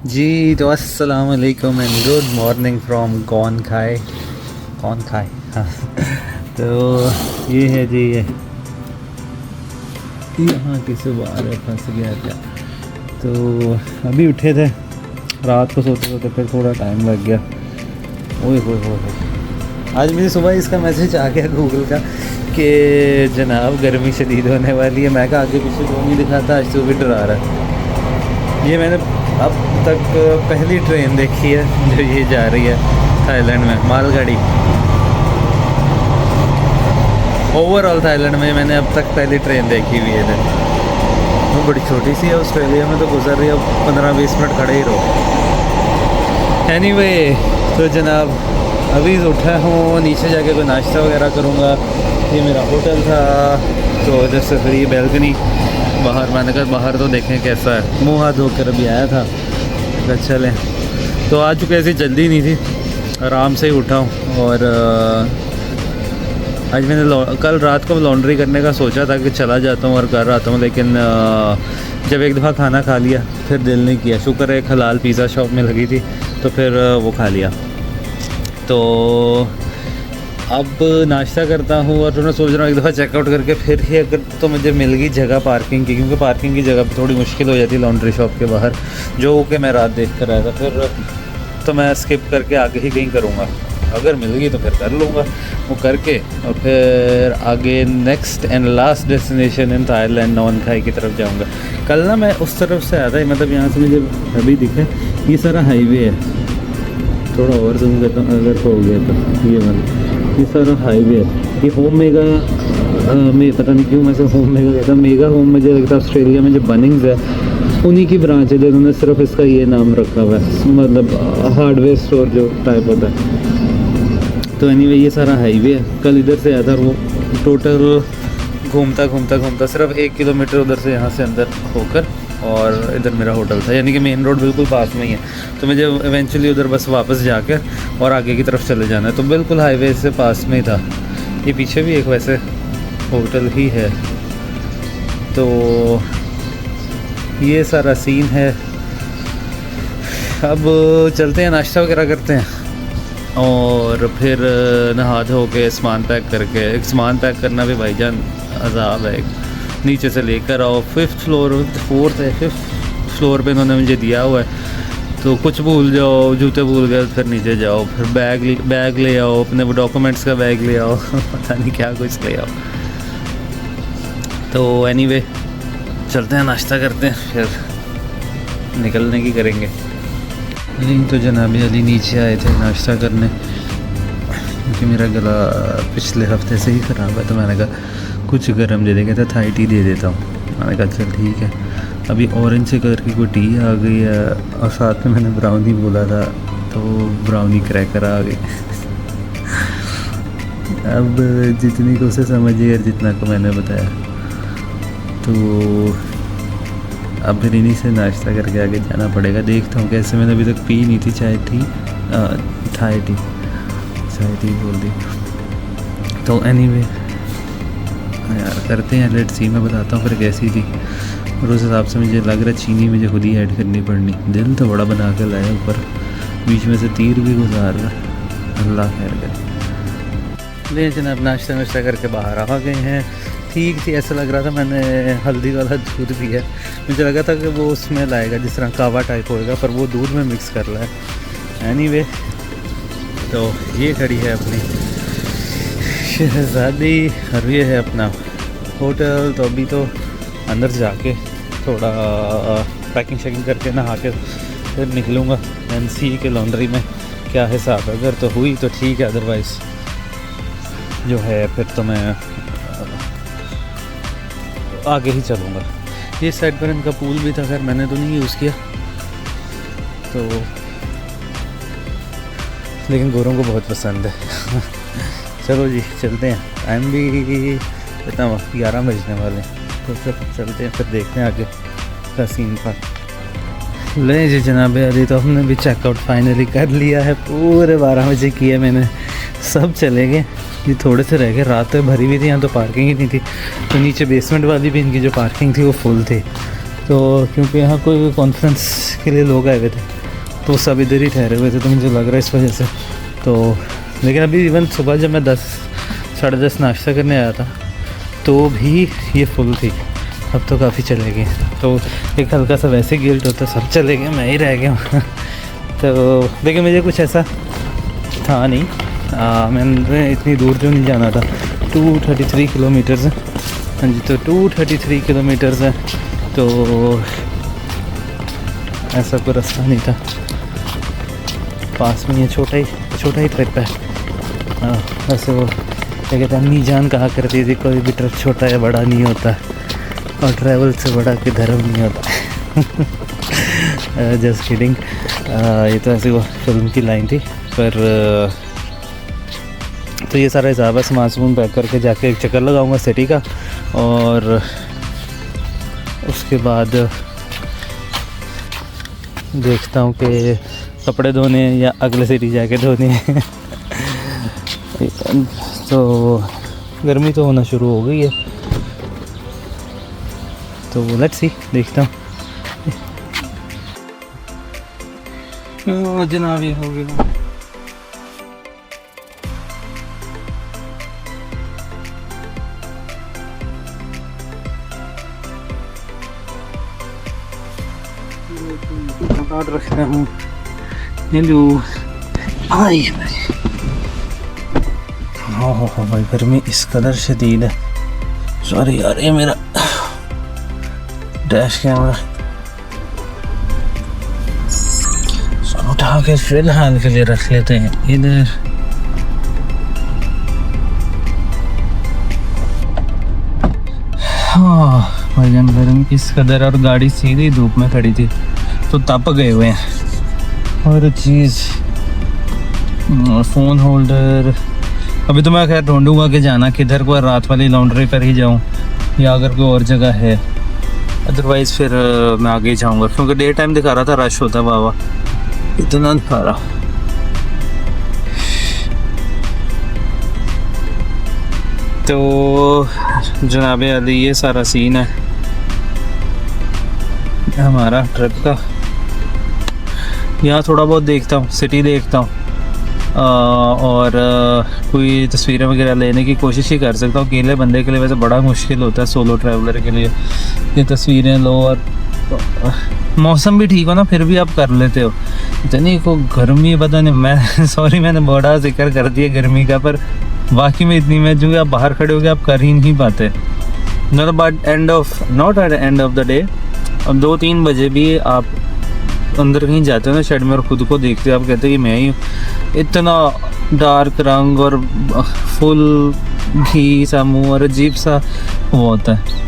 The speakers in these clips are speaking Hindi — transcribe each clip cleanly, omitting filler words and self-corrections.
जी तो अस्सलाम वालेकुम एंड गुड मॉर्निंग फ्रॉम कौन खाए हाँ तो ये है जी ये यहाँ की सुबह फंस गया क्या। तो अभी उठे थे, रात को सोते सोते फिर थोड़ा टाइम लग गया। ओए हो आज मुझे सुबह इसका मैसेज आ गया गूगल का कि जनाब गर्मी शदीद होने वाली है। मैं कहा आगे पीछे तो नहीं दिखाता, आज तो भी डरा रहा है। ये मैंने अब तक पहली ट्रेन देखी है जो ये जा रही है थाईलैंड में, मालगाड़ी। ओवरऑल थाईलैंड में मैंने अब तक पहली ट्रेन देखी हुई है। वो बड़ी छोटी सी है, ऑस्ट्रेलिया में तो गुजर रही है, 15-20 मिनट खड़े ही रहो। एनीवे तो जनाब अभी उठा हूँ, नीचे जाके कोई नाश्ता वगैरह करूँगा। ये मेरा होटल था, तो इधर से फिर ये बैल्कनी बाहर, मैंने कहा बाहर तो देखें कैसा है। मुँह हाथ धोकर अभी आया था, चलें। तो आज चूँकि ऐसी जल्दी नहीं थी, आराम से ही उठा हूँ। और आज मैंने कल रात को लॉन्ड्री करने का सोचा था कि चला जाता हूँ और कर आता हूँ, लेकिन जब एक दफ़ा खाना खा लिया फिर दिल नहीं किया। शुक्र है हलाल पिज़्ज़ा शॉप में लगी थी तो फिर वो खा लिया। तो अब नाश्ता करता हूँ और फिर मैं सोच रहा हूँ एक दफ़ा चेकआउट करके फिर ही अगर तो मुझे मिल गई जगह पार्किंग की, क्योंकि पार्किंग की जगह पे थोड़ी मुश्किल हो जाती है लॉन्ड्री शॉप के बाहर, जो कि मैं रात देख कर आया था। फिर तो मैं स्किप करके आगे ही कहीं करूँगा, अगर मिल गई तो फिर कर लूँगा वो करके, और फिर आगे next and last destination in Thailand non खाई की तरफ जाऊँगा। कल ना मैं उस तरफ से आया था, मतलब यहाँ से मुझे अभी दिखा ये सारा हाईवे है। थोड़ा और जूम करता हूँ अगर हो गया तो ये सारा हाईवे है। ये होम मेगा में पता नहीं क्यों मैं होम मेगा कहता, मेगा होम मुझे लगता है ऑस्ट्रेलिया में जो बनिंग्स है उन्हीं की ब्रांच है, जिन्होंने सिर्फ इसका ये नाम रखा हुआ है, मतलब हार्डवेयर स्टोर जो टाइप होता है। तो एनीवे ये सारा हाईवे है। कल इधर से आया था, वो टोटल घूमता सिर्फ 1 किलोमीटर उधर से यहाँ से अंदर होकर, और इधर मेरा होटल था, यानी कि मेन रोड बिल्कुल पास में ही है। तो मुझे इवेंचुअली उधर बस वापस जाकर और आगे की तरफ चले जाना है, तो बिल्कुल हाईवे से पास में ही था। ये पीछे भी एक वैसे होटल ही है। तो ये सारा सीन है। अब चलते हैं, नाश्ता वगैरह करते हैं और फिर नहा धो के सामान पैक करके, एक सामान पैक करना भी भाईजान अजाब है। नीचे से लेकर आओ 5th फ्लोर, 5th फ्लोर पे इन्होंने मुझे दिया हुआ है। तो कुछ भूल जाओ, जूते भूल गए फिर नीचे जाओ, फिर बैग ले आओ, अपने वो डॉक्यूमेंट्स का बैग ले आओ पता नहीं क्या कुछ ले आओ। तो एनीवे चलते हैं, नाश्ता करते हैं, फिर निकलने की करेंगे। नहीं तो जनाब अली नीचे आए थे नाश्ता करने, क्योंकि मेरा गला पिछले हफ्ते से ही ख़राब है। तो मैंने कहा कुछ गर्म दे देगा, तो थाई टी दे देता हूँ। मैंने कहा चल ठीक है। अभी ऑरेंज से कलर की कोई टी आ गई है, और साथ में मैंने ब्राउनी बोला था तो ब्राउनी क्रैकर आ गई अब जितनी को उसे समझिए और जितना को मैंने बताया। तो अब फिर इन्हीं से नाश्ता करके आगे जाना पड़ेगा। देखता हूँ कैसे, मैंने अभी तक पी नहीं थी चाय टी बोल दी। तो एनीवे यार करते हैं, लेट्स सी, मैं बताता हूँ फिर कैसी थी। और उस हिसाब से मुझे लग रहा है चीनी मुझे खुद ही ऐड करनी पड़नी। दिल तो बड़ा बना कर लाया, ऊपर बीच में से तीर भी गुजार रहा, अल्लाह खैर करे। ले जनाब नाश्ता वाश्ता करके बाहर आ गए हैं। ठीक थी, ऐसा लग रहा था, मैंने हल्दी वाला दूध पिया, मुझे लगा था कि वो उसमें लाएगा जिस तरह कावा टाइप होएगा, पर वो दूध में मिक्स कर रहा है। एनीवे तो ये खड़ी है अपनी शहज़ादी और ये है अपना होटल। तो अभी तो अंदर जाके थोड़ा पैकिंग शैकिंग करके नहा के फिर निकलूँगा एंड सी के लॉन्ड्री में क्या हिसाब है। अगर तो हुई तो ठीक है, अदरवाइज़ जो है फिर तो मैं आगे ही चलूँगा। ये साइड पर इनका पूल भी था, खैर मैंने तो नहीं यूज़ किया, तो लेकिन गोरों को बहुत पसंद है चलो जी चलते हैं, टाइम भी इतना 11 बजने वाले हैं, तो फिर चलते हैं, फिर देखते हैं आगे का सीन पर। ले जी जनाब अली, तो हमने भी चेकआउट फाइनली कर लिया है, पूरे 12 बजे किया मैंने, सब चले गए, ये थोड़े से रह गए। रात तो भरी हुई थी, यहाँ तो पार्किंग ही नहीं थी, तो नीचे बेसमेंट वाली भी इनकी जो पार्किंग थी वो फुल थी। तो क्योंकि यहाँ कोई कॉन्फ्रेंस के लिए लोग आए हुए थे तो सब इधर ही ठहरे हुए थे, तो मुझे लग रहा है इस वजह से। तो लेकिन अभी इवन सुबह जब मैं 10 साढ़े 10 नाश्ता करने आया था तो भी ये फुल थी। अब तो काफ़ी चले गए, तो एक हल्का सा वैसे गिल्ट होता, सब चले गए मैं ही रह गया हूँ। तो लेकिन मुझे कुछ ऐसा था नहीं, मैंने इतनी दूर जो नहीं जाना था। 233 किलोमीटर्स है, हाँ जी, तो 233 किलोमीटर्स है, तो ऐसा कोई रास्ता नहीं था, पास में ये छोटा ही ट्रिप है। हाँ, वैसे वो क्या कहते हैं, अम्मी जान कहा करती थी कोई भी ट्रिप छोटा या बड़ा नहीं होता, और ट्रैवल से बड़ा कि धर्म नहीं होता। Just kidding. ये तो ऐसे वो फिल्म की लाइन थी, पर तो ये सारा हिसाब है। सामान सुमान पैक करके जाके एक चक्कर लगाऊंगा सिटी का, और उसके बाद देखता हूँ कि कपड़े धोने या अगले सिटी जाके धोने हैं। तो गर्मी तो होना शुरू हो गई है, तो लेट्स सी, देखता हूँ। जनाब ये हो गया। रखता हूँ। हेलो, हाय भाई। हाँ भाई, गर्मी इस कदर शदीद है। सॉरी यार, ये मेरा डैश कैमरा उठा के फिलहाल के लिए रख लेते हैं इधर। हाँ भाईजान, गर्मी इस कदर, और गाड़ी सीधी धूप में खड़ी थी तो तप गए हुए हैं। और चीज़ फ़ोन होल्डर, अभी तो मैं खैर ढूंढूंगा कि जाना किधर को, रात वाली लॉन्ड्री पर ही जाऊं या अगर कोई और जगह है, अदरवाइज़ फिर मैं आगे ही जाऊंगा, क्योंकि डे टाइम दिखा रहा था रश होता है बाबा, इतना दिखा रहा। तो जनाब अली, ये सारा सीन है हमारा ट्रिप का। यहाँ थोड़ा बहुत देखता हूँ, सिटी देखता हूँ, और कोई तस्वीरें वगैरह लेने की कोशिश ही कर सकता हूँ। अकेले बंदे के लिए वैसे बड़ा मुश्किल होता है, सोलो ट्रैवलर के लिए ये तस्वीरें लो, और मौसम भी ठीक हो ना फिर भी आप कर लेते हो। इतनी को गर्मी, पता नहीं, मैं सॉरी मैंने बड़ा जिक्र कर दिया गर्मी का, पर वाकई में इतनी मैं जो आप बाहर खड़े हो गए आप कर ही नहीं पाते। Not at the end of the day. अब 2-3 बजे भी आप अंदर कहीं जाते हो ना शेड में और ख़ुद को देखते हो, आप कहते हैं कि मैं ही हूँ। इतना डार्क रंग और फुल घी सा मुँह और अजीब सा वो होता है।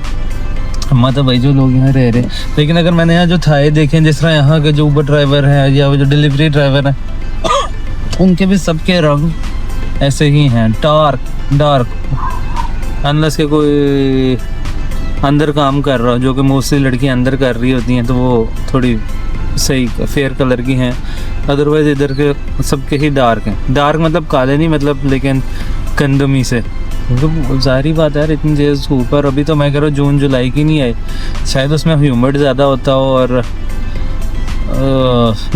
मतलब भाई जो लोग यहाँ रह रहे हैं, लेकिन अगर मैंने यहाँ जो थाए देखे, जिस तरह यहाँ के जो ऊबर ड्राइवर हैं या वो जो डिलीवरी ड्राइवर हैं, उनके भी सबके रंग ऐसे ही हैं, डार्क। अनलेस के कोई अंदर काम कर रहा हो, जो कि मोस्टली लड़कियाँ अंदर कर रही होती हैं, तो वो थोड़ी सही फेयर कलर की हैं। अदरवाइज़ इधर के सबके ही डार्क हैं। डार्क मतलब काले नहीं, मतलब लेकिन गंदमी से, मतलब ज़ाहिर बात है यार, इतनी तेज़ धूप पर। अभी तो मैं कह रहा हूँ जून जुलाई की नहीं आई, शायद उसमें ह्यूमिड ज़्यादा होता हो और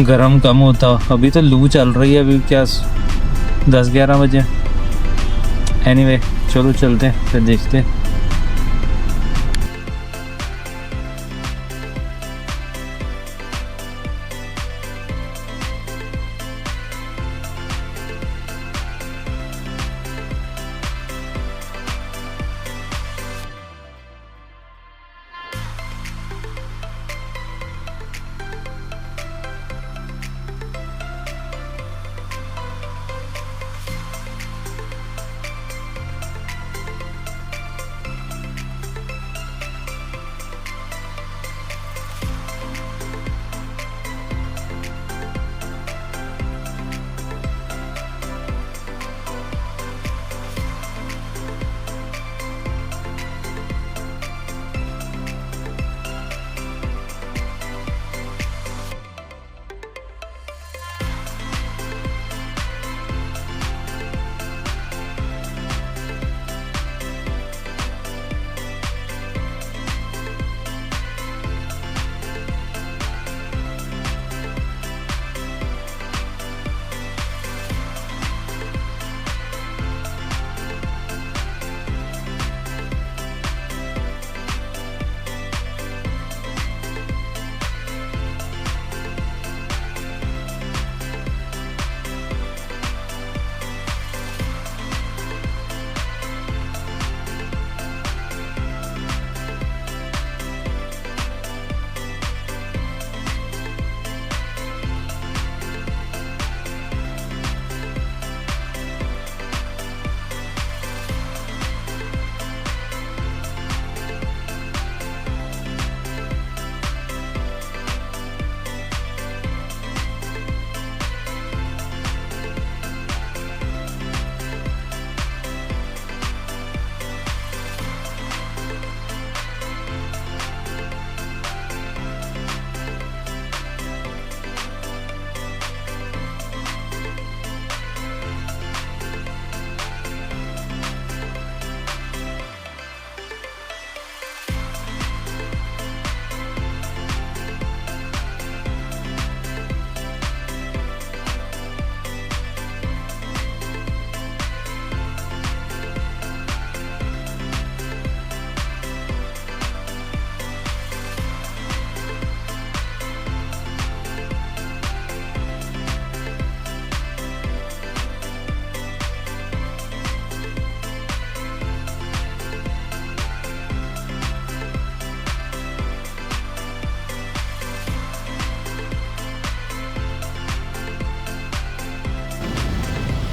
गर्म कम होता हो। अभी तो लू चल रही है, अभी क्या 10-11 बजे। एनीवे, चलो चलते हैं फिर देखते हैं।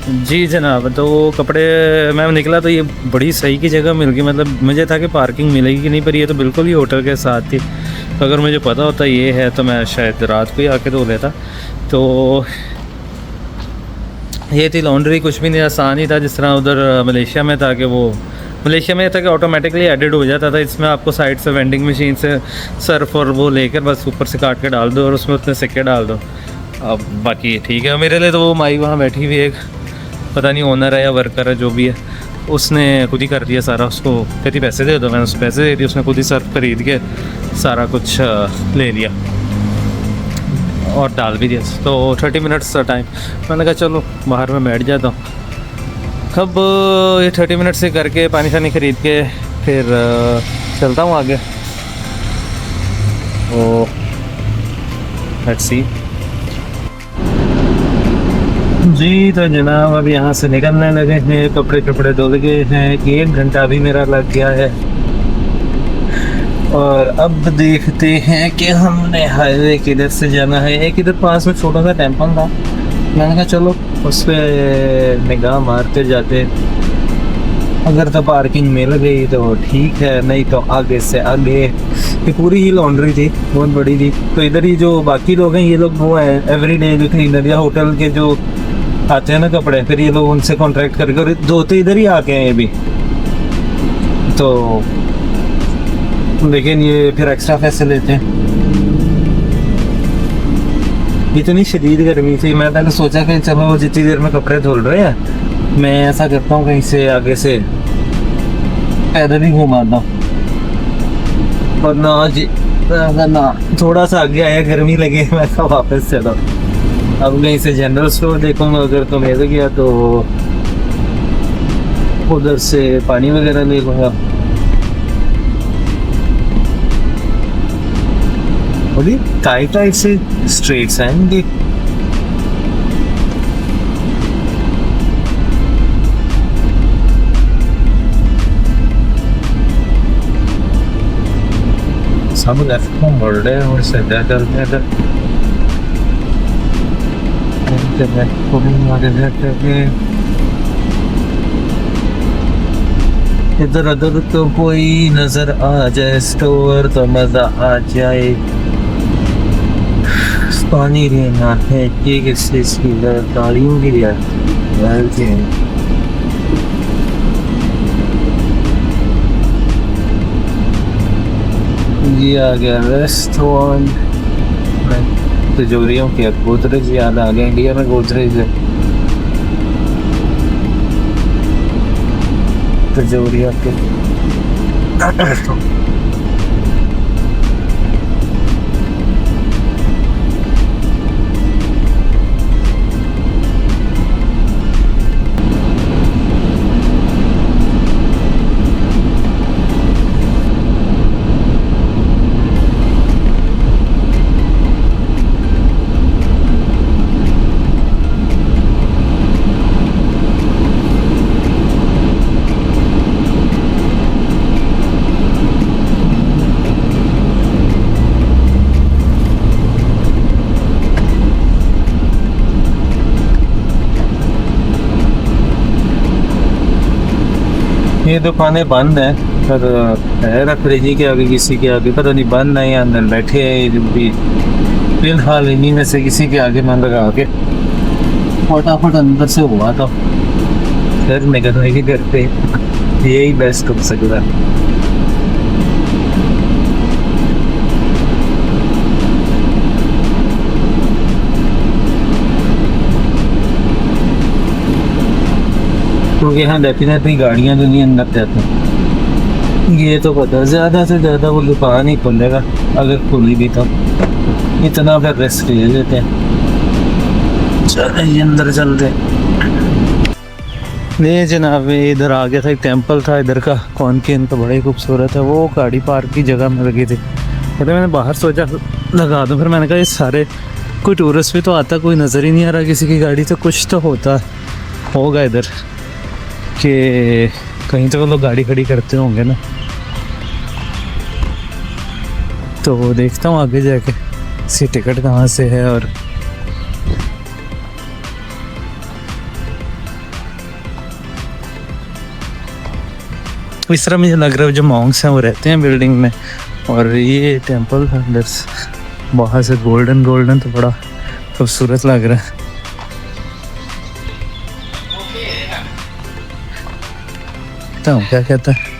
जी जनाब, तो कपड़े मैं निकला तो ये बड़ी सही की जगह मिल गई। मतलब मुझे था कि पार्किंग मिलेगी कि नहीं, पर ये तो बिल्कुल ही होटल के साथ थी। तो अगर मुझे पता होता ये है तो मैं शायद रात को ही आके धो लेता। तो ये थी लॉन्ड्री, कुछ भी नहीं, आसान ही था। जिस तरह उधर मलेशिया में था कि वो मलेशिया में ये था कि ऑटोमेटिकली एडिट हो जाता था। इसमें आपको साइड से वेंडिंग मशीन से सर्फ और वो लेकर बस ऊपर से काट के डाल दो और उसमें उतने सिक्के डाल दो। अब बाकी ठीक है मेरे लिए। तो वो माई वहाँ बैठी हुई एक, पता नहीं ओनर है या वर्कर है जो भी है, उसने खुद ही कर दिया सारा। उसको कहती पैसे दे दो, मैंने उसको पैसे दे दिए, उसने खुद ही सर्फ खरीद के सारा कुछ ले लिया और डाल भी दिया। तो 30 मिनट्स का टाइम, मैंने कहा चलो बाहर में बैठ जाता हूँ। अब ये 30 मिनट से करके पानी शानी ख़रीद के फिर चलता हूँ आगे। तो लेट्स सी। जी तो जनाब अब यहाँ से निकलने लगे हैं, कपड़े धुल गए हैं। 1 घंटा भी मेरा लग गया है और अब देखते हैं कि हमने हाईवे किधर से जाना है। एक इधर पास में छोटा सा टेम्पल था, मैंने कहा चलो उस पर निगाह मारते जाते, अगर तो पार्किंग मिल गई तो ठीक है, नहीं तो आगे से आगे। ये पूरी ही लॉन्ड्री थी, बहुत बड़ी थी। तो इधर ही जो बाकी लोग हैं ये लोग वो हैं एवरीडे जो क्लीनर या होटल के जो आते हैं ना कपड़े, फिर ये लोग उनसे कॉन्ट्रैक्ट करके धोते इधर ही आके हैं ये भी। तो लेकिन ये फिर एक्स्ट्रा पैसे लेते हैं। इतनी शदीद गर्मी थी, मैं पहले सोचा कि चलो जितनी देर में कपड़े धुल रहे हैं मैं ऐसा करता हूँ कहीं से आगे से पैदल ही घुमाता हूँ, और ना जी ना थोड़ा सा आगे आया गर्मी लगे मैं कहा वापस चलो। अब कहीं से जनरल स्टोर देखूंगा, अगर तो मिल गया तो उधर से पानी वगैरह ले लूँगा। बोली टाइट से स्ट्रेट्स हैं इनकी। सब लेफ्ट को मुड़ रहे हैं और सीधा चलते हैं इधर उधर तो कोई नजर आ जाए स्टोर तो मजा आ जाए। पानी लेना है कि किस चीज की गाड़ियों की लिया ये आ गया रेस्टोरेंट। तिजोरियों के गोदरेज याद आ गया, इंडिया में गोदरेज है तिजोरियों के। ये दुकानें बंद हैं, पर है रखड़ी के आगे किसी के आगे पता नहीं बंद है या अंदर बैठे हैं भी। फिलहाल इन्हीं में से किसी के आगे मैं लगा के फटाफट अंदर से हुआ था, फिर निकलने के घर पे यही बेस्ट हो सकता है। क्योंकि यहाँ डेफिनेटली गाड़ियाँ तो नहीं अंदर जाती, ये तो पता ज़्यादा से ज़्यादा वो दुकान ही खुलेगा, अगर खुली भी तो इतना फिर रिस्क ले लेते हैं। चलिए अंदर चलते। नहीं जनाब, इधर आ गया था, एक टेंपल था इधर का, कौन के इनका बड़ा ही खूबसूरत है। वो गाड़ी पार्क की जगह मिल गई थी, तो मैंने बाहर सोचा लगा दूँ। फिर मैंने कहा ये सारे कोई टूरिस्ट भी तो आता, कोई नज़र ही नहीं आ रहा किसी की गाड़ी, तो कुछ तो होता होगा इधर कि कहीं तो वो लोग गाड़ी खड़ी करते होंगे ना। तो देखता हूँ आगे जाके इसकी टिकट कहाँ से है। और इस तरह मुझे लग रहा है जो मॉन्क्स हैं वो रहते हैं बिल्डिंग में, और ये टेंपल अंदर बाहर से गोल्डन गोल्डन तो बड़ा खूबसूरत लग रहा है। तो क्या कहता है,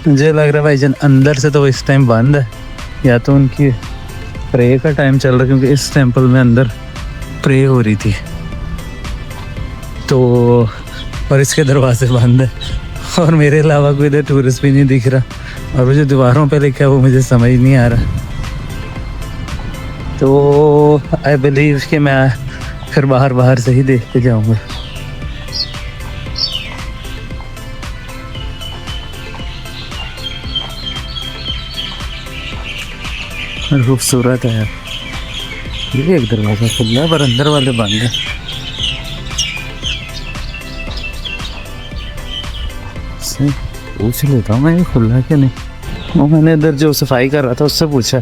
मुझे लग रहा है भाईजान अंदर से तो वो इस टाइम बंद है, या तो उनकी प्रे का टाइम चल रहा है, क्योंकि इस टेंपल में अंदर प्रे हो रही थी तो, और इसके दरवाजे बंद है, और मेरे अलावा कोई इधर टूरिस्ट भी नहीं दिख रहा, और वो जो दीवारों पे लिखा है वो मुझे समझ नहीं आ रहा। तो आई बिलीव कि मैं फिर बाहर से ही देख के जाऊँगा। खूबसूरत है यार, ये एक दरवाज़ा खुला है पर अंदर वाले बंद है। पूछ लेता हूँ मैं ये खुला है कि नहीं। वो मैंने इधर जो सफाई कर रहा था उससे पूछा,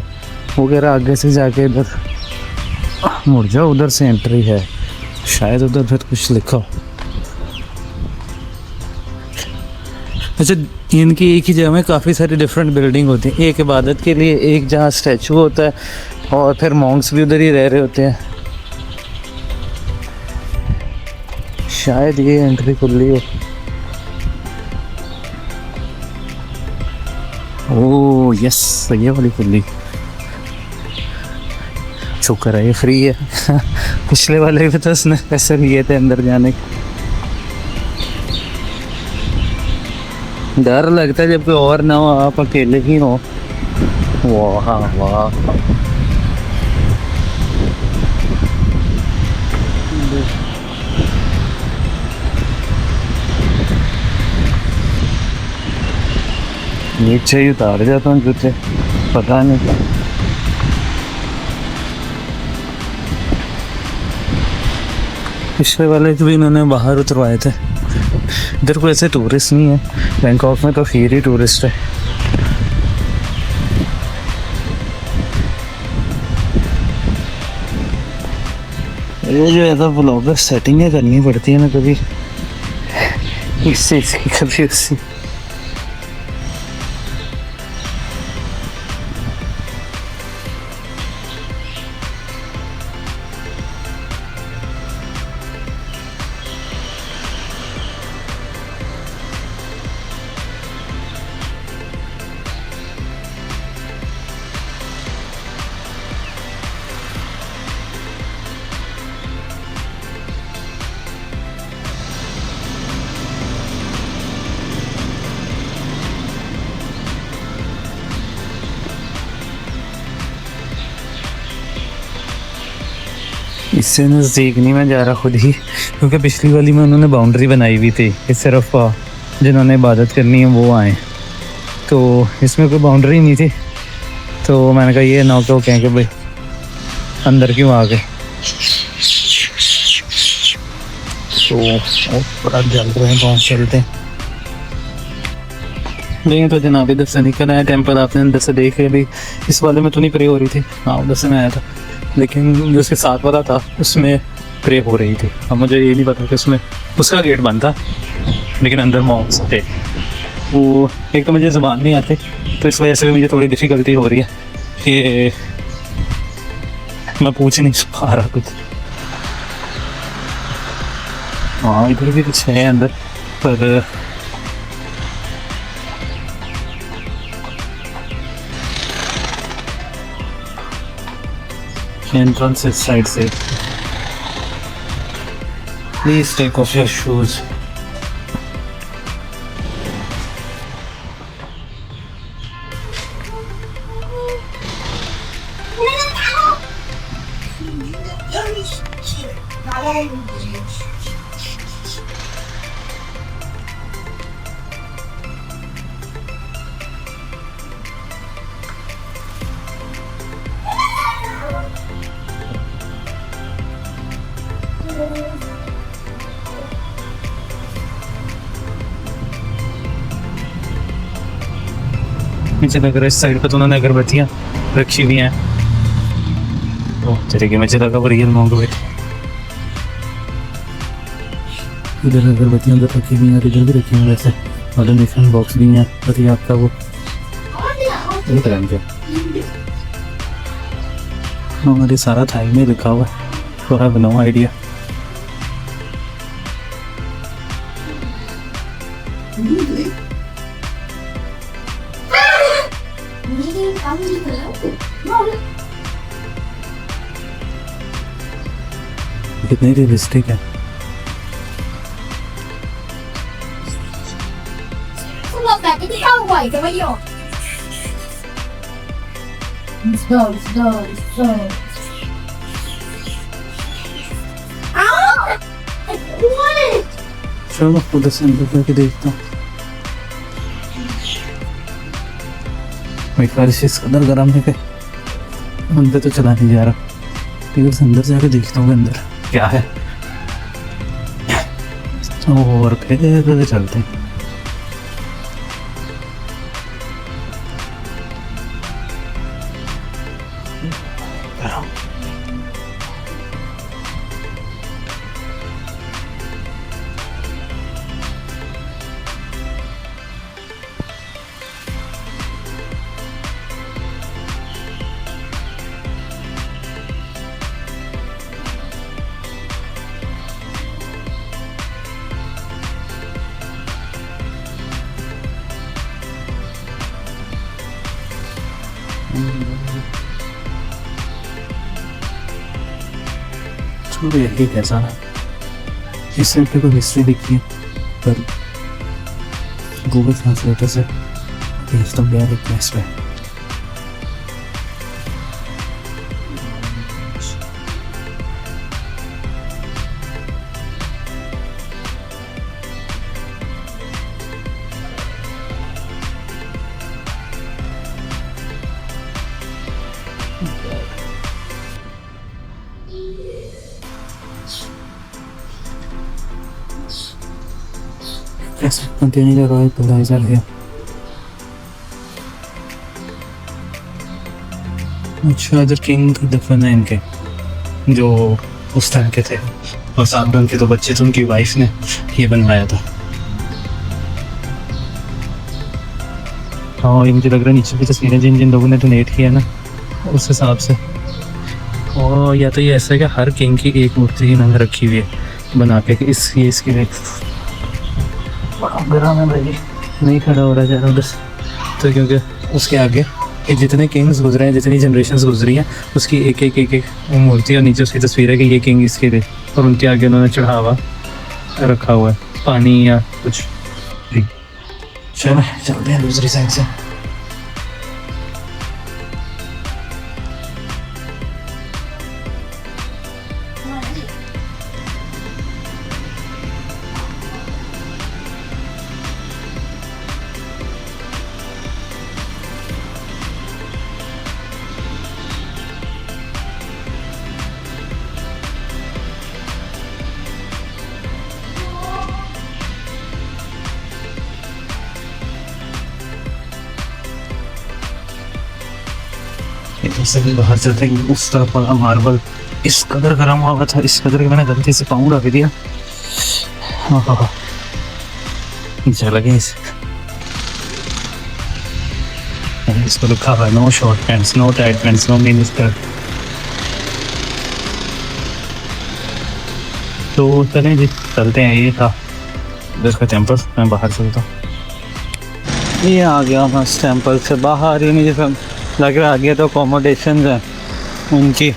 वो कह रहा आगे से जाके इधर मुड़ जाओ, उधर से एंट्री है, शायद उधर फिर कुछ लिखा हो। अच्छा, इनकी एक ही जगह में काफ़ी सारी डिफरेंट बिल्डिंग होती हैं, एक इबादत के लिए, एक जहाँ स्टैचू होता है, और फिर मॉन्क्स भी उधर ही रह रहे होते हैं। शायद ये एंट्री खुली हो। ओह यस, ये वाली खुली, शुक्र है ये फ्री है। पिछले वाले भी तो उसने पैसे लिए थे अंदर जाने के। डर लगता है जब कोई और ना हो, आप अकेले ही हो। वाह वाह, नीचे ही उतार जाता हूँ जूते, पता नहीं। पिछले वाले भी इन्होंने बाहर उतरवाए थे। इधर कोई ऐसे टूरिस्ट नहीं है, बैंकॉक में तो फिर ही टूरिस्ट है। ये जो ऐसा ब्लॉगर सेटिंग करनी पड़ती है ना, कभी इससे कभी उससे। इससे नज़दीक नहीं मैं जा रहा खुद ही, क्योंकि पिछली वाली में उन्होंने बाउंड्री बनाई हुई थी कि सिर्फ जिन्होंने इबादत करनी है वो आए, तो इसमें कोई बाउंड्री नहीं थी। तो मैंने कहा ये ना तो कहें कि भाई अंदर क्यों आ गए। तो बड़ा जल रहे हैं, पहुँच चलते हैं। लेकिन तो जनाब इधर से निकल आया टेम्पल, आपने अंदर से देख लिया। भी इस वाले में तो नहीं प्रे हो रही थी, हाँ उधर से मैं आया था, लेकिन जो उसके साथ वाला था उसमें प्रे हो रही थी। अब मुझे ये नहीं पता कि उसमें उसका गेट बंद था, लेकिन अंदर मॉन्क्स थे। वो एक तो मुझे ज़बान नहीं आती, तो इस वजह से भी मुझे थोड़ी डिफ़िकल्टी हो रही है कि मैं पूछ नहीं पा रहा कुछ। हाँ इधर भी कुछ है अंदर, पर एंट्रेंस इस साइड से। Please take off your shoes. नीचे लग रहा है इस साइड पर तो उन्होंने अगरबत्तियाँ रखी हुई हैं। ओह तरीके मुझे लगा वो रियल मॉन्क बैठे। इधर अगरबत्तियाँ उधर रखी हुई हैं, इधर भी रखी हुई हैं वैसे। और डोनेशन बॉक्स भी है, पर ये आपका वो ये तरह के हमारे सारा थाई में लिखा हुआ है, तो हैव नो आइडिया। कितने रियलिस्टिक है। चलो उधर से अंदर करके देखता हूँ। बारिश इस कदर गर्म है कि अंदर तो चला नहीं जा रहा, लेकिन अंदर जाके देखता हूँ अंदर क्या है। और फिर चलते हैं। छोड़ो यही कैसा है, इस साइड पे कोई हिस्ट्री लिखी है, पर गूगल ट्रांसलेटर से भेज तो गया लिखना इस पे। Containing a royal equalizer here. अच्छा इधर किंग दफन है इनके, जो उस टाइम के थे, और साथ में उनके तो बच्चे थे, उनकी वाइफ ने ये बनवाया था। हाँ ये मुझे लग रहा है नीचे की तस्वीरें जिन जिन लोगों ने डोनेट किया ना, उस हिसाब से। और या तो ये ऐसा है कि हर किंग की एक मूर्ति इन्होंने रखी हुई है बना के, इसके लिए गरम है भाई, नहीं खड़ा हो रहा जा रहा उधर, तो क्योंकि उसके आगे जितने किंग्स गुजरे हैं, जितनी जनरेशन्स गुजरी हैं, उसकी एक मूर्ति और नीचे उसकी तस्वीर है कि ये किंग इसके लिए, और उनके आगे उन्होंने चढ़ावा रखा हुआ है, पानी या कुछ। चलो चलते हैं दूसरी साइड से। से भी बाहर चलते हैं, उस तरफ वाला मार्बल इस कदर गर्म हुआ था, इस कदर कि मैंने गलती से पाँव रख दिया। हाँ चल गए इसको लिखा हुआ no short pants, no tight pants, no mini skirt. तो चलें जी चलते हैं, ये था इधर का टेम्पल। मैं बाहर चलता हूँ, ये आ गया बस टेम्पल से बाहर। ये मुझे सब लग रहा आगे तो अकोमोडेशन है उनकी,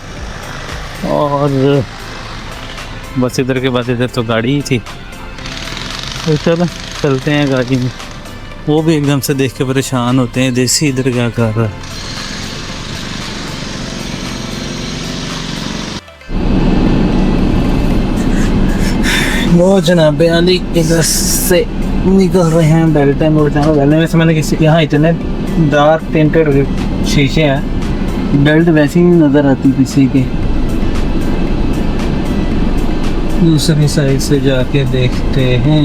और बस इधर के बाद इधर तो गाड़ी ही थी। तो चलो चलते हैं गाड़ी में। वो भी एकदम से देख के परेशान होते हैं, देसी इधर क्या कर रहा है। वो जनाब अली इधर से निकल रहे हैं, बेल्टे मोड़ जाना। बेल्टे में से मैंने किसी यहाँ इतने डार्क टेंटेड शीशे हैं, बेल्ट वैसी नहीं नज़र आती किसी की। दूसरी साइड से जाके देखते हैं।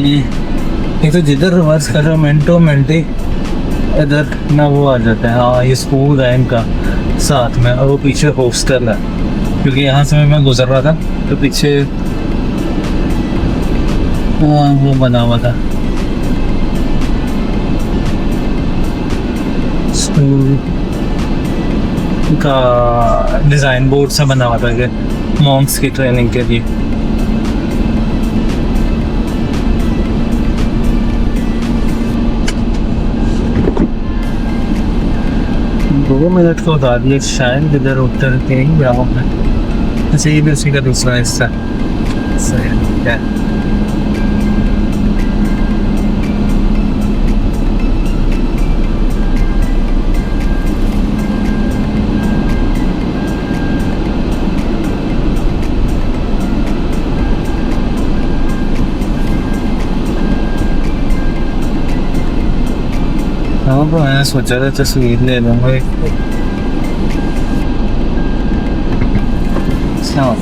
एक तो जिधर रिवर्स कर रहा मिनटों मिनटी इधर ना वो आ जाता है। हाँ ये स्कूल है इनका साथ में, और वो पीछे हॉस्टल है, क्योंकि यहाँ से मैं गुजर रहा था तो पीछे वो बना हुआ था। का डिज़ाइन बोर्ड सा बना हुआ था कि मॉन्क्स की ट्रेनिंग के लिए। दो मिनट को बता दिए शायद इधर उतर के ही गाँव में। अच्छा ये भी उसी का दूसरा हिस्सा सही है। हाँ तो मैं सोचा था तस्वीर ले लूँगा एक। अच्छा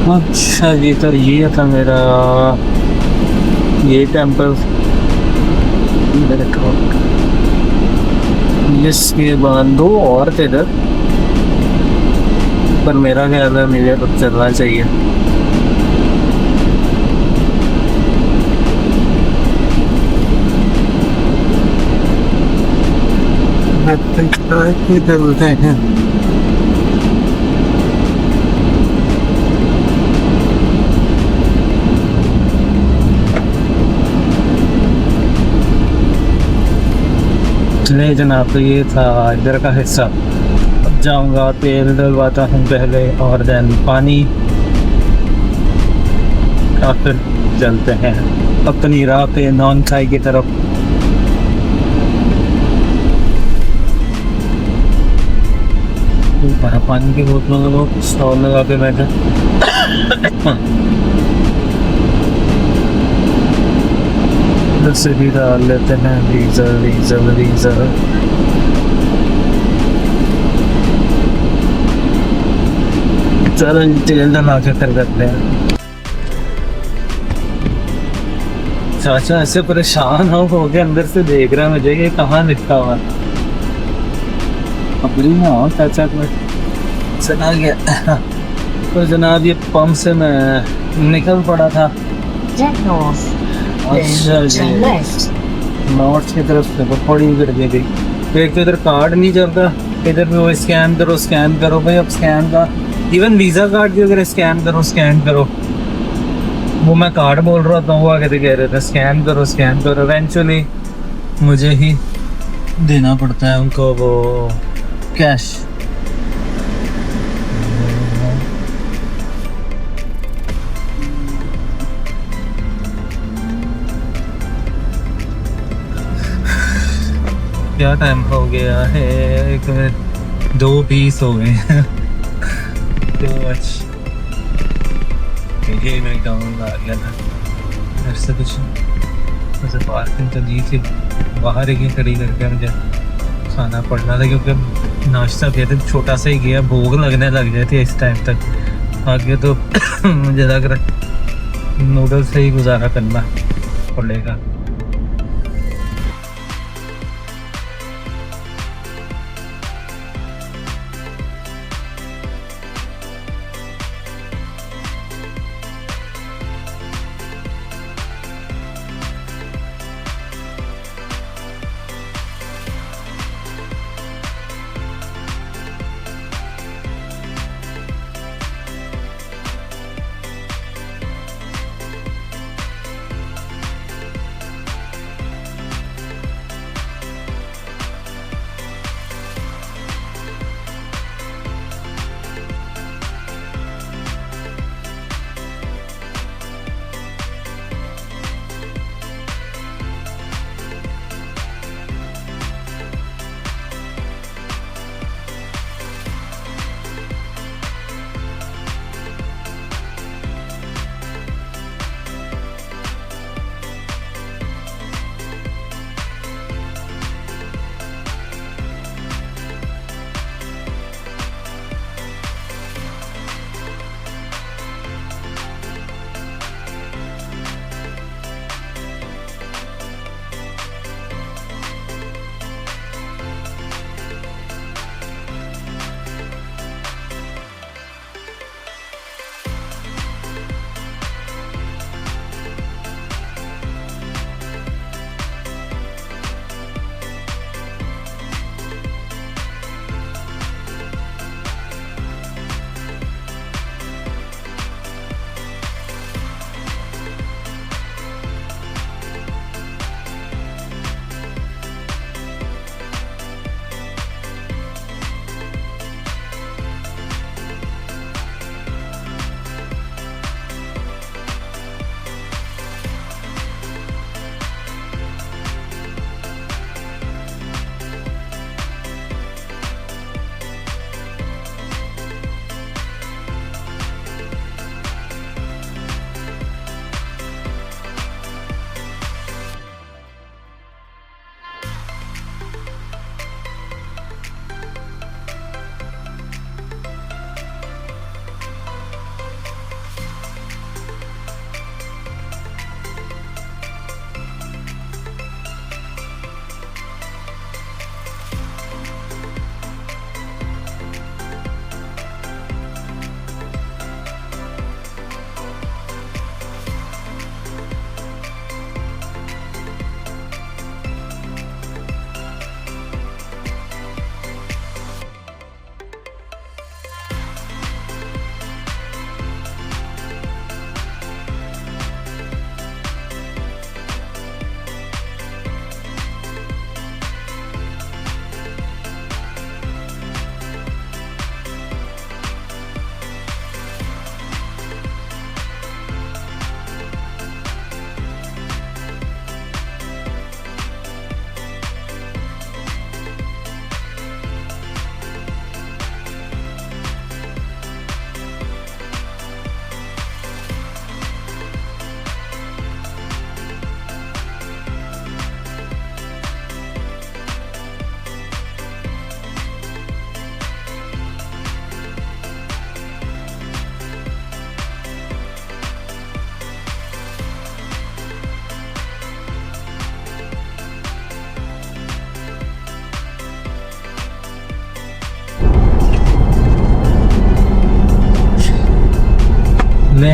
अच्छा जी तो ये था मेरा ये टेम्पल। इसके बाद दो और थे इधर, पर मेरा ख्याल है मुझे तो चलना चाहिए। चलते हैं। नहीं जनाब तो ये था इधर का हिस्सा। अब जाऊंगा तेल डलवाता हूँ पहले और देन पानी, और फिर चलते हैं अपनी राह पे नॉन खाई की तरफ। पानी की बोतलों में लोग स्टॉल लगा के बैठे। से भी डाल लेते हैं डीजल डीजल डीजल। चलो तेल डला के कर देते हैं। चाचा ऐसे परेशान हो गए अंदर से देख रहा है मुझे ये कहाँ लिखा हुआ। अपनी ना हो चाचा को चला गया। तो जनाब ये पंप से मैं निकल पड़ा था। अच्छा जी नॉर्थ की तरफ से तो थोड़ी गिर गई थी। तो एक तो इधर कार्ड नहीं चलता, इधर भी वो स्कैन करो भाई। अब स्कैन का इवन वीज़ा कार्ड भी अगर स्कैन करो वो मैं कार्ड बोल रहा था, वो आगे कह रहे थे स्कैन करो। इवेंचुअली मुझे ही देना पड़ता है उनको वो कैश। क्या टाइम हो गया है? 2:20 हो गए। तो ये मैकडॉनल्ड आ गया था घर से कुछ वैसे पार्किंग तो दी थी, बाहर ही खड़ी करके मुझे खाना पड़ना था क्योंकि नाश्ता किया था छोटा सा ही गया, भूख लगने लग जाती है इस टाइम तक। आगे तो मुझे लग रहा नूडल्स से ही गुजारा करना पड़ेगा।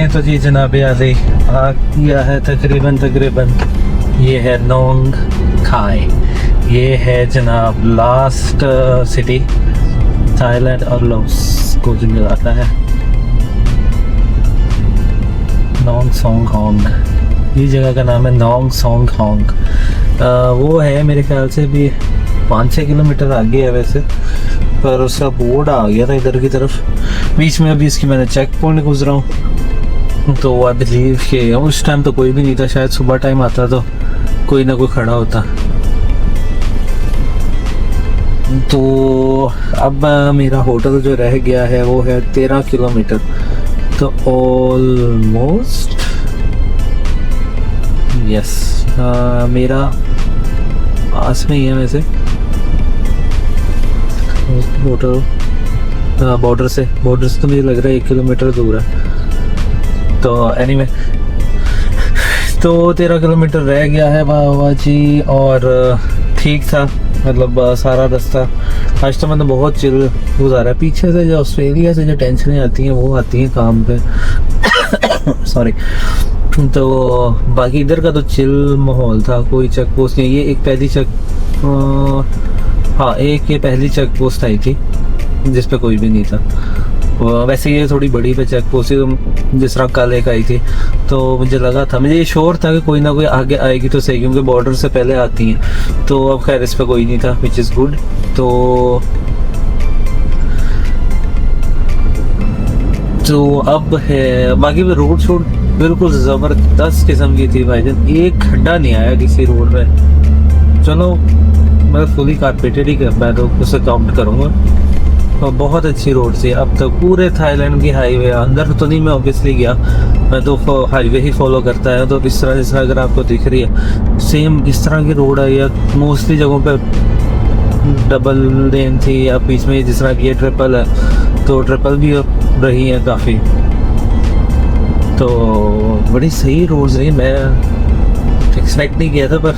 हैं तो जी जनाब आली आ गया है तकरीबन ये है नोंग खाई। ये है जनाब लास्ट सिटी थाईलैंड और लाओस को जो मिलाता है। नोंग सोंग होंग, ये जगह का नाम है नोंग सोंग होंग। वो है मेरे ख्याल से भी 5-6 किलोमीटर आगे है वैसे, पर उसका बोर्ड आ गया था इधर की तरफ बीच में। अभी इसकी मैंने चेक पॉइंट गुजरा हूँ तो आई बिलीव कि उस टाइम तो कोई भी नहीं था, शायद सुबह टाइम आता तो कोई ना कोई खड़ा होता। तो अब मेरा होटल जो रह गया है वो है 13 किलोमीटर, तो ऑलमोस्ट यस मेरा पास में ही है वैसे होटल। बॉर्डर से तो मुझे लग रहा है 1 किलोमीटर दूर है। तो एनीवे तो 13 किलोमीटर रह गया है बाबा जी, और ठीक था मतलब सारा रास्ता। आज तो मैंने बहुत चिल गुजारा। पीछे से जो ऑस्ट्रेलिया से जो टेंशनें आती हैं वो आती हैं काम पे सॉरी। तो बाकी इधर का तो चिल माहौल था, कोई चेक पोस्ट नहीं। ये एक पहली एक ये पहली चेक पोस्ट आई थी जिस पे कोई भी नहीं था। वैसे ये थोड़ी बड़ी पे चेक पोस्ट थी, जिस तरह कल एक आई थी, तो मुझे लगा था, मुझे ये श्योर था कि कोई ना कोई आगे आएगी तो सही, क्योंकि बॉर्डर से पहले आती हैं। तो अब खैर इस पे कोई नहीं था, विच इज़ गुड। तो अब है बाकी रोड शोड बिल्कुल ज़बरदस्त किस्म की थी भाईजान। एक खड्डा नहीं आया किसी रोड में। चलो मैं फुली कारपेटेड ही मैं तो उसे काउंट करूँगा। तो बहुत अच्छी रोड थी। अब तक पूरे थाईलैंड की हाईवे, अंदर तो नहीं मैं ऑब्वियसली गया, मैं तो हाईवे ही फॉलो करता है। तो इस तरह अगर आपको दिख रही है सेम इस तरह की रोड है, या मोस्टली जगहों पे डबल लेन थी, या बीच में जिस तरह की ये ट्रिपल है तो ट्रिपल भी रही है काफ़ी। तो बड़ी सही रोड्स रही, मैं एक्सपेक्ट नहीं किया था, पर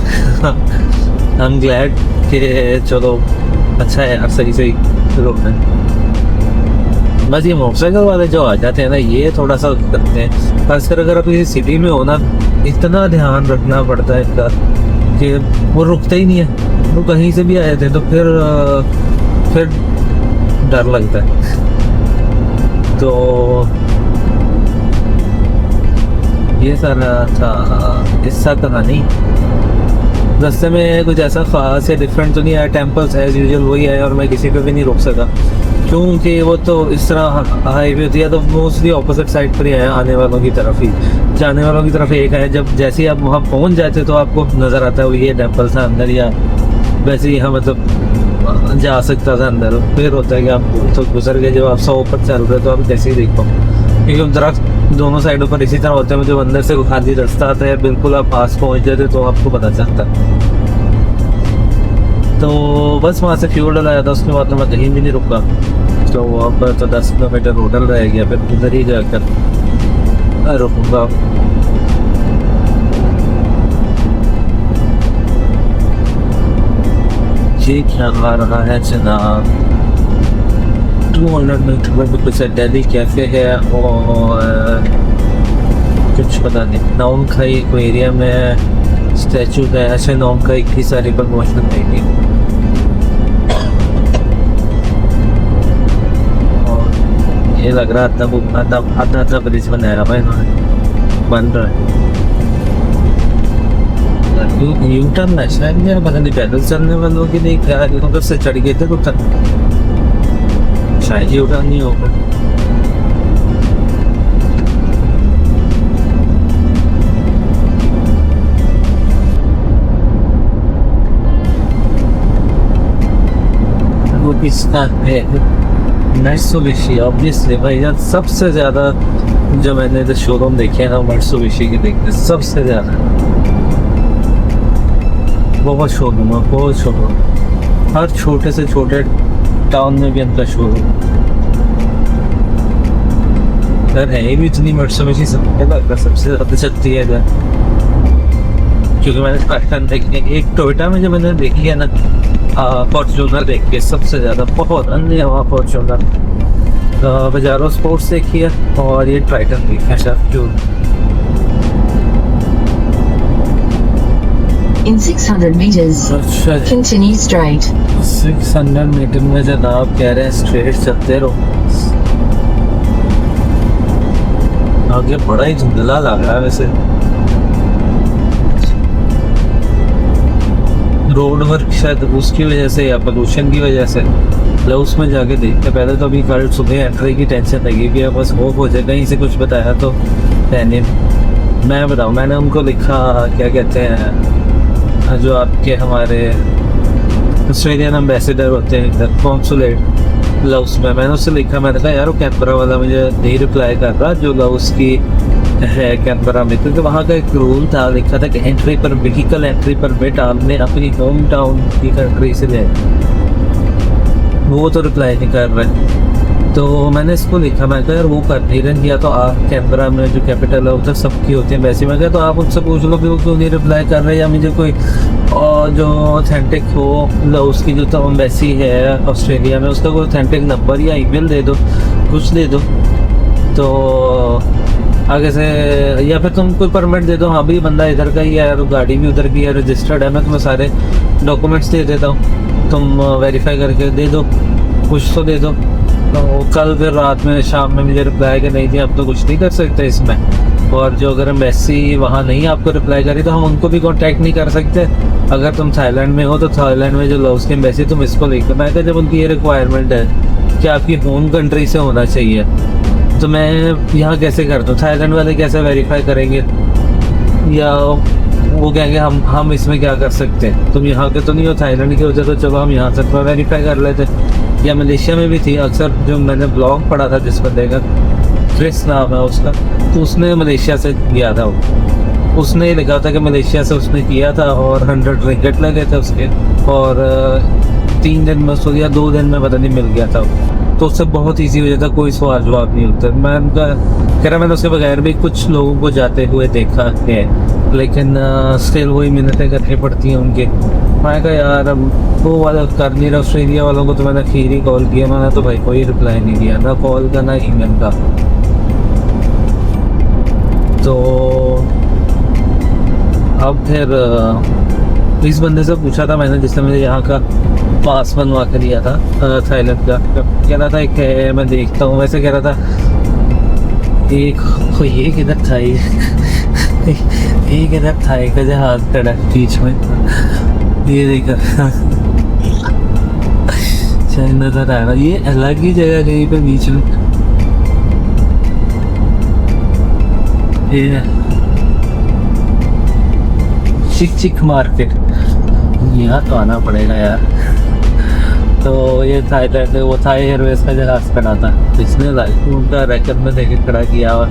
आई एम ग्लैड कि चलो अच्छा है यार, सही रोड है। बस ये मोटरसाइकिल वाले जो आ जाते हैं ना, ये थोड़ा सा करते हैं, खासकर अगर आप किसी सिटी में हो ना, इतना ध्यान रखना पड़ता है इनका कि वो रुकते ही नहीं है। वो कहीं से भी आए थे तो फिर डर लगता है। तो ये सारा था हिस्सा कहानी। रास्ते में कुछ ऐसा खास या डिफरेंट तो नहीं आया, टेम्पल्स एज यूजुअल वही है, और मैं किसी पे भी नहीं रुक सका क्योंकि वो तो इस तरह हाईवे होती है, तो मोस्टली ऑपोजिट साइड पर ही आया, आने वालों की तरफ ही, जाने वालों की तरफ एक है। जब जैसे ही आप वहाँ पहुँच जाते तो आपको नज़र आता है वो ये टेम्पल था अंदर, या वैसे ही मतलब जा सकता था अंदर। फिर होता है कि आप तो गुजर गए, जब आप 100 ऊपर चल रहे तो आप जैसे ही देख पाओ, क्योंकि दरख्त दोनों साइडों पर इसी तरह होते हैं। जब अंदर से खाली रास्ता आता है, बिल्कुल आप पास पहुंच जाते तो आपको पता चलता। तो बस वहाँ से फ्यूल डलाया था, उसके बाद तो मैं कहीं भी नहीं रुका। तो अब तो 10 किलोमीटर होटल रह गया, फिर उधर ही जाकर रुकूंगा। ये क्या आ रहा है जनाब, 200 मीटर में कुछ दिल्ली कैफे है, और कुछ पता नहीं नोंग खाई को एरिया में स्टैचू का है। ऐसे नोंग खाई की सारी प्रमोशन नहीं। और ये लग रहा था वो आधा ब्रिज बनाया हुआ इन्होंने, बन रहा है। यू टर्न है शायद, मेरा पता नहीं पैदल चलने वालों की नहीं, क्या उधर से चढ़ गए थे उधर, शायद यू टर्न नहीं होगा। वो किसका है मित्सुबिशी, ऑब्वियसली भाई यार। सबसे ज़्यादा जो मैंने जो शोरूम देखे हैं ना मित्सुबिशी के, देखते सबसे ज़्यादा बहुत शोरूम है, बहुत शोरूम। हर छोटे से छोटे टाउन में भी उनका शोरूम यार है भी। इतनी मित्सुबिशी सबसे ज़्यादा चलती है इधर, क्योंकि मैंने देखी एक टोयोटा में जो मैंने देखी है ना, फॉर्च्यूनर देख के सबसे ज़्यादा बहुत अन्य वहाँ फॉर्च्यूनर। बजारो स्पोर्ट्स देखी है और ये ट्राइटन देखी है सर जो In 600 meters, अच्छा continue straight. 600 मीटर में जनाब कह रहे हैं स्ट्रेट चलते रहो। आगे बड़ा ही धुंधला लग रहा है वैसे। रोड वर्क शायद उसकी वजह से या पोल्यूशन की वजह से लो उसमें जाके देखते। पहले तो अभी कल सुबह एंट्री की टेंशन लगी कि बस होप हो जाए कहीं से कुछ बताया तो पहले मैं बताऊँ मैंने उनको लिखा क्या कहते हैं जो आपके हमारे ऑस्ट्रेलियन एम्बेसडर होते हैं इधर कॉन्सुलेट लाउस में मैंने उससे लिखा मैंने कहा यार वो कैनबरा वाला मुझे नहीं रिप्लाई कर रहा जो लाउस की है कैनबरा में क्योंकि वहाँ का एक रूल था लिखा था कि एंट्री पर व्हीकल एंट्री परमिट आपने अपनी होम टाउन की कंट्री से ले वो तो रिप्लाई नहीं कर रहे। तो मैंने इसको लिखा मैं कहा यार वो कर नहीं रहे या तो आप कैनबरा में जो कैपिटल है उधर सबकी होती है वैसे मैं कहा तो आप उनसे पूछ लो कि वो क्यों नहीं रिप्लाई कर रहे या मुझे कोई जो ऑथेंटिक हो उसकी जो तो एम्बेसी है ऑस्ट्रेलिया में उसका कोई ऑथेंटिक नंबर या ईमेल दे दो कुछ दे दो तो आगे से या फिर तुम कोई परमिट दे दो हाँ भाई बंदा इधर का ही है और गाड़ी भी उधर की है रजिस्टर्ड है मैं तुम्हें सारे डॉक्यूमेंट्स दे देता हूँ तुम वेरीफाई करके दे दो कुछ तो दे दो। तो कल फिर रात में शाम में मुझे रिप्लाई कि नहीं थी अब तो कुछ नहीं कर सकते इसमें और जो अगर एम्बेसी वहाँ नहीं आपको रिप्लाई करी तो हम उनको भी कांटेक्ट नहीं कर सकते। अगर तुम थाईलैंड में हो तो थाईलैंड में जो लाओस की एम्बेसी तुम इसको लिखो मैं जब उनकी ये रिक्वायरमेंट है कि आपकी होम कंट्री से होना चाहिए तो मैं यहाँ कैसे कर दूँ थाईलैंड वाले कैसे वेरीफाई करेंगे या वो कहेंगे हम इसमें क्या कर सकते हैं तुम यहाँ के तो नहीं हो थाईलैंड के वजह तो चलो हम यहाँ से वेरीफाई कर लेते। या मलेशिया में भी थी अक्सर जो मैंने ब्लॉग पढ़ा था जिस बंदे का क्रिस नाम है उसका तो उसने मलेशिया से किया था उसने लिखा था कि मलेशिया से उसने किया था और 100 रिंगट लगे थे उसके और 3 दिन में उसको या 2 दिन में पता नहीं मिल गया था तो उससे बहुत ईजी हो जाता कोई सवाल जवाब नहीं होता। मैं उनका कह रहा मैंने उसके बगैर भी कुछ लोगों को जाते हुए देखा है लेकिन स्टिल वही मिन्नतें करनी पड़ती हैं उनके। मैं कहा यार अब वो वाला कर नहीं रहा ऑस्ट्रेलिया वालों को तो मैंने खीर ही कॉल किया मैंने तो भाई कोई रिप्लाई नहीं दिया ना कॉल का ना ईमेल का। तो अब फिर इस बंदे से पूछा था मैंने जिसने मुझे यहाँ का पास बनवा कर दिया था थाईलैंड का कह रहा था एक है मैं देखता हूँ वैसे कह रहा था एक ये किधर था ये किधर था एक हाथ खड़ा बीच में ये देखा शायद नजर आ रहा ये अलग ही जगह कहीं पे बीच में ये चिक मार्केट यहाँ तो आना पड़ेगा यार। तो ये थाईलैंड वो थाई एयरवेज का जहाज खड़ा था इसने उनका रैकेट में देखे खड़ा किया और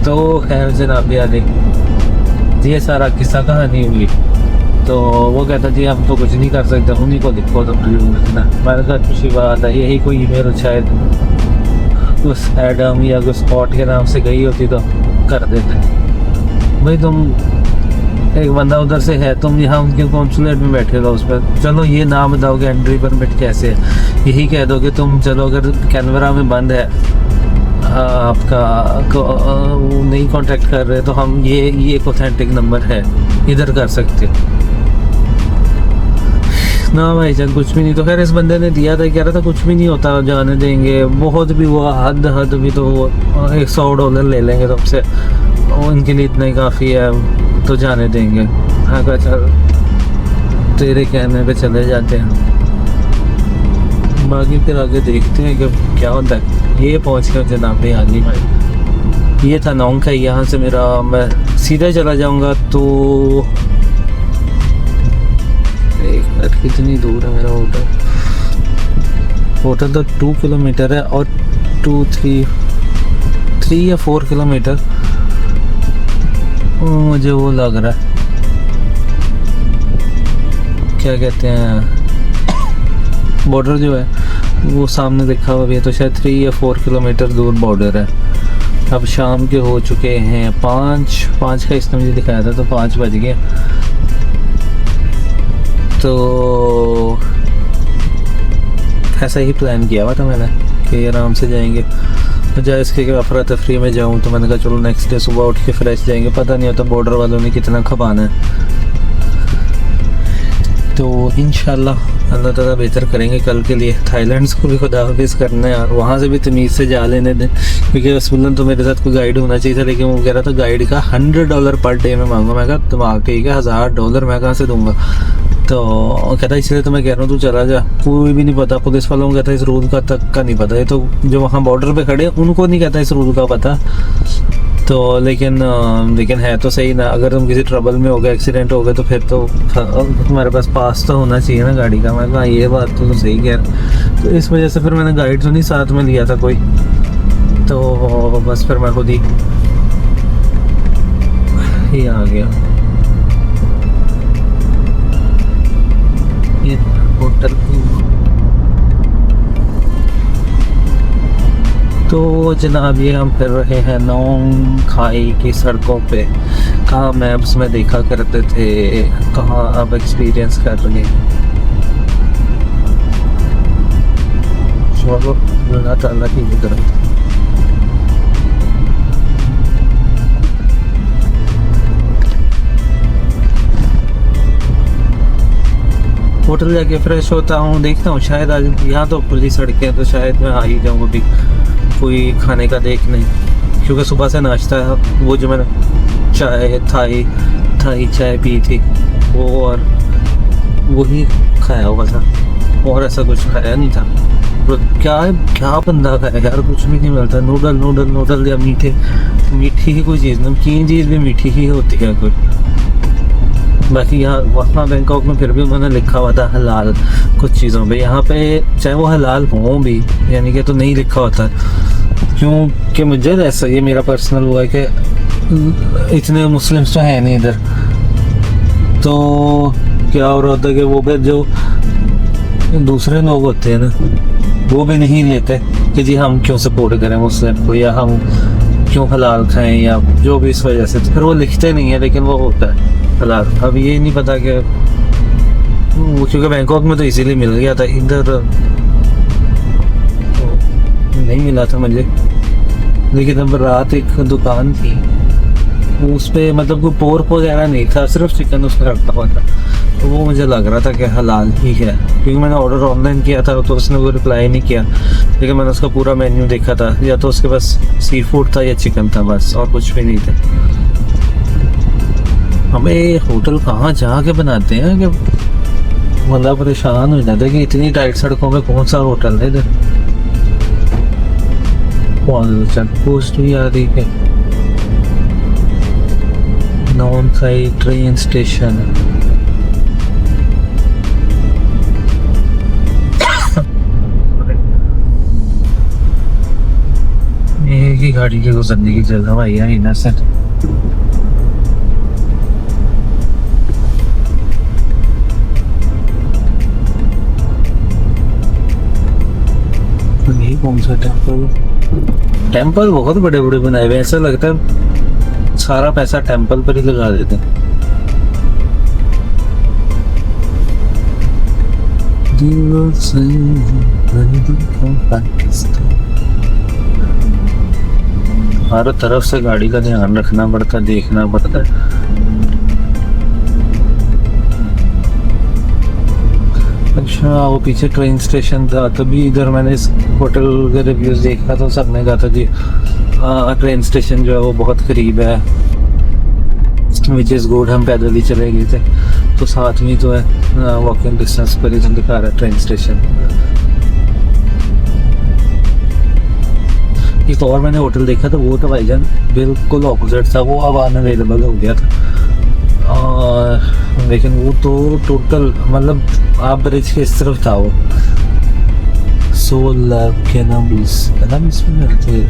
तो खैर जनाब ये सारा किस्सा कहानी हुई। तो वो कहता जी हम तो कुछ नहीं कर सकते उन्हीं को लिखो तो मैंने कहा अच्छी बात है यही कोई ईमेल शायद उस एडम या उस स्पॉट के नाम से गई होती तो कर देते भाई तुम एक बंदा उधर से है तुम यहाँ उनके कॉन्सुलेट में बैठे हो उस पर चलो ये नाम बताओगे एंट्री परमिट कैसे है यही कह दो कि तुम चलो अगर कैनबरा में बंद है आपका वो नहीं कांटेक्ट कर रहे तो हम ये एक ऑथेंटिक नंबर है इधर कर सकते ना भाई जान कुछ भी नहीं। तो खैर इस बंदे ने दिया था कह रहा था कुछ भी नहीं होता जाने देंगे बहुत भी हुआ हद भी तो $100 ले लेंगे तुमसे उनके लिए इतना ही काफ़ी है तो जाने देंगे। हाँ का चल तेरे कहने पे चले जाते हैं बाकी फिर आगे देखते हैं कि क्या होता है। ये पहुँच कर जनाब भाई आगे भाई ये था नोंग का यहाँ से मेरा मैं सीधा चला जाऊँगा तो एक मिनट कितनी दूर है मेरा होटल तो 2 किलोमीटर है और 3 या 4 किलोमीटर मुझे वो लग रहा है क्या कहते हैं बॉर्डर जो है वो सामने लिखा हुआ भी है तो शायद 3 या 4 किलोमीटर दूर बॉर्डर है। अब शाम के हो चुके हैं 5 का इसने मुझे दिखाया था तो 5 बज गए। तो ऐसा ही प्लान किया हुआ था मैंने कि आराम से जाएंगे, बजाय इसके कि अफरा तफरी में जाऊँ। तो मैंने कहा चलो नेक्स्ट डे सुबह उठ के फ्रेश जाएंगे, पता नहीं होता बॉर्डर वालों ने कितना खपाना है। तो इंशाल्लाह अल्लाह ताला बेहतर करेंगे कल के लिए। थाईलैंड को भी खुदा हाफिज़ करना है और वहाँ से भी तमीज़ से जा लेने दें, क्योंकि रसूलन तो मेरे साथ कोई गाइड होना चाहिए था, लेकिन वो कह रहा था गाइड का $100 पर डे में मांगो। मैं कहा दिमाग ठीक है, $1000 मैं कहाँ से दूंगा। तो कहता इसलिए तो मैं कह रहा हूँ तू चला जा, कोई भी नहीं पता, पुलिस वालों को कहता इस रूल का तक का नहीं पता। ये तो जो वहाँ बॉर्डर पे खड़े उनको नहीं कहता इस रूल का पता। तो लेकिन है तो सही ना, अगर तुम किसी ट्रबल में हो गए, एक्सीडेंट हो गए, तो फिर तो तुम्हारे पास पास तो होना चाहिए ना गाड़ी का। मैं कहा ये बात तो सही कह रहा। तो इस वजह से फिर मैंने गाइड तो नहीं साथ में लिया था कोई, तो बस फिर मैं खुद ही आ गया। ये होटल तो जनाब ये हम फिर रहे हैं नोंग खाई की सड़कों पे। कहाँ मैप्स में देखा करते थे, कहाँ अब एक्सपीरियंस कर रहे हैं। चलो अल्लाह ताला की कुदरत। होटल जाके फ्रेश होता हूँ, देखता हूँ शायद आज यहाँ तो खुली सड़कें, तो शायद मैं आ ही जाऊँ अभी। कोई खाने का देख नहीं, क्योंकि सुबह से नाश्ता वो जो मैंने चाय थाई चाय पी थी वो, और वही खाया हुआ था, और ऐसा कुछ खाया नहीं था। तो क्या बंदा खाया यार, कुछ भी नहीं मिलता। नूडल या मीठी ही कोई चीज़, नमकीन चीज़ भी मीठी ही होती है कोई। बाकी यहाँ वहाँ बैंकॉक में फिर भी उन्होंने लिखा हुआ था हलाल कुछ चीज़ों पे, यहाँ पे चाहे वो हलाल हों भी, यानी कि तो नहीं लिखा होता। क्योंकि मुझे ऐसा, ये मेरा पर्सनल हुआ है कि इतने मुस्लिम्स तो हैं नहीं इधर, तो क्या हो रहा होता है कि वो फिर जो दूसरे लोग होते हैं ना, वो भी नहीं लेते कि जी हम क्यों सपोर्ट करें मुस्लिम को, या हम क्यों हलाल खाएं, या जो भी इस वजह से, तो फिर वो लिखते नहीं है, लेकिन वो होता है हलाल। अब ये नहीं पता कि क्योंकि बैंकॉक में तो इजीली मिल गया था, इधर तो नहीं मिला था मुझे। लेकिन अब रात एक दुकान थी, उस पर मतलब कोई पोर्क वगैरह नहीं था, सिर्फ चिकन उसमें रखा हुआ था, तो वो मुझे लग रहा था कि हलाल ही है। क्योंकि मैंने ऑर्डर ऑनलाइन किया था तो उसने वो रिप्लाई नहीं किया, लेकिन मैंने उसका पूरा मेन्यू देखा था, या तो उसके पास सी फूड था या चिकन था, बस और कुछ भी नहीं था। हमें होटल कहाँ जाके बनाते हैं कि बंदा परेशान हो जाता है कि इतनी टाइट सड़कों में कौन सा होटल है इधर। पोस्ट भी आ रही है, नॉन खाई ट्रेन स्टेशन। एक ही गाड़ी के गुजरने की जगह भाई है ना सर। ये कौन सा टेम्पल बहुत बड़े बड़े बनाए हुए, ऐसा लगता है सारा पैसा टेम्पल पर ही लगा देते हैं। हर तरफ से गाड़ी का ध्यान रखना पड़ता है, देखना पड़ता है। अच्छा वो पीछे ट्रेन स्टेशन था, तभी इधर मैंने इस होटल के रिव्यूज देखा तो सबने कहा था जी ट्रेन स्टेशन जो है वो बहुत करीब है, विच इज़ गुड। हम पैदल ही चले गए थे, तो साथ में तो है वॉकिंग डिस्टेंस पर ही दिखा रहा है ट्रेन स्टेशन। एक और मैंने होटल देखा था, वो तो भाईजान बिल्कुल ऑपोजिट था, वो अब अनअवेलेबल हो गया था। और लेकिन वो तो टोटल मतलब आप ब्रिज के इस तरफ था वो। सोल कैनबिस में मिलते हैं।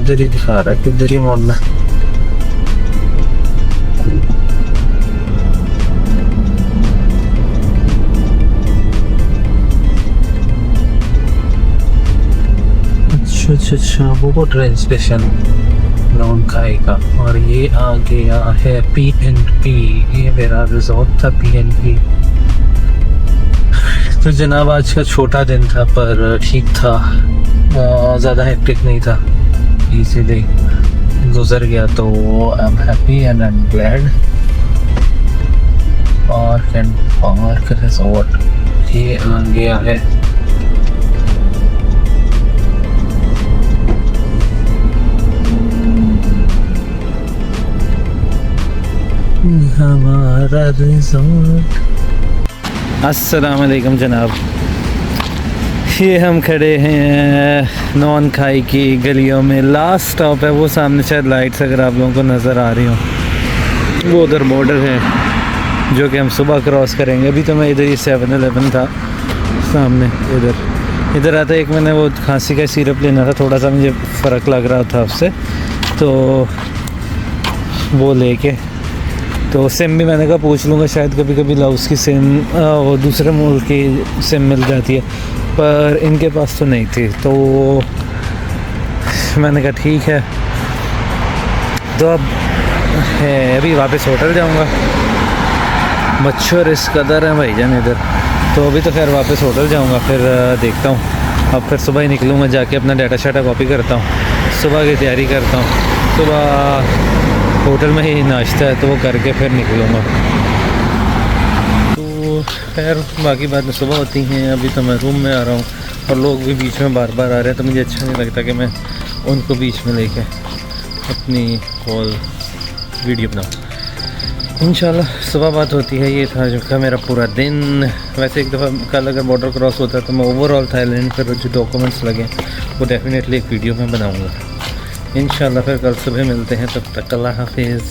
इधर ही दिखा रहा है कि इधर ही मोड़ना। अच्छा वो ट्रेन स्टेशन। लॉन खाई का। और ये आ गया है PNP, ये मेरा रिजॉर्ट था PNP। तो जनाब आज का छोटा दिन था पर ठीक था, ज़्यादा हेक्टिक नहीं था, इजीली गुजर गया। तो I am happy and I am glad. Park resort ये आ गया है। हमारा रिजॉर्ट। अस्सलाम वालेकुम जनाब, ये हम खड़े हैं नॉन खाई की गलियों में। लास्ट स्टॉप है वो सामने, शायद लाइट्स अगर आप लोगों को नज़र आ रही हो, वो उधर बॉर्डर है जो कि हम सुबह क्रॉस करेंगे। अभी तो मैं इधर ही 7-Eleven था सामने, इधर आता एक मैंने वो खांसी का सिरप लेना था, थोड़ा सा मुझे फ़र्क लग रहा था उससे, तो वो लेके तो सिम भी मैंने कहा पूछ लूँगा, शायद कभी कभी लाउस की सिम वो दूसरे मुल्क की सिम मिल जाती है, पर इनके पास तो नहीं थी। तो मैंने कहा ठीक है। तो अब है अभी वापस होटल जाऊँगा, मच्छर इस कदर है भाईजान इधर। तो अभी तो खैर वापस होटल जाऊँगा, फिर देखता हूँ। अब फिर सुबह ही निकलूँगा, जाके अपना डाटा शाटा कॉपी करता हूँ, सुबह की तैयारी करता हूँ। सुबह होटल में ही नाश्ता है तो वो करके फिर निकलूँगा। तो खैर बाकी बातें सुबह होती हैं। अभी तो मैं रूम में आ रहा हूँ और लोग भी बीच में बार बार आ रहे हैं, तो मुझे अच्छा नहीं लगता कि मैं उनको बीच में लेके अपनी कॉल वीडियो बनाऊँ। इंशाल्लाह सुबह बात होती है। ये था जो का मेरा पूरा दिन। वैसे एक दफ़ा कल अगर बॉर्डर क्रॉस होता है तो मैं ओवरऑल थाईलैंड पर जो डॉक्यूमेंट्स लगे वो डेफिनेटली एक वीडियो में बनाऊँगा इंशाल्लाह। फिर कल सुबह मिलते हैं, तब तक अल्लाह हाफिज़।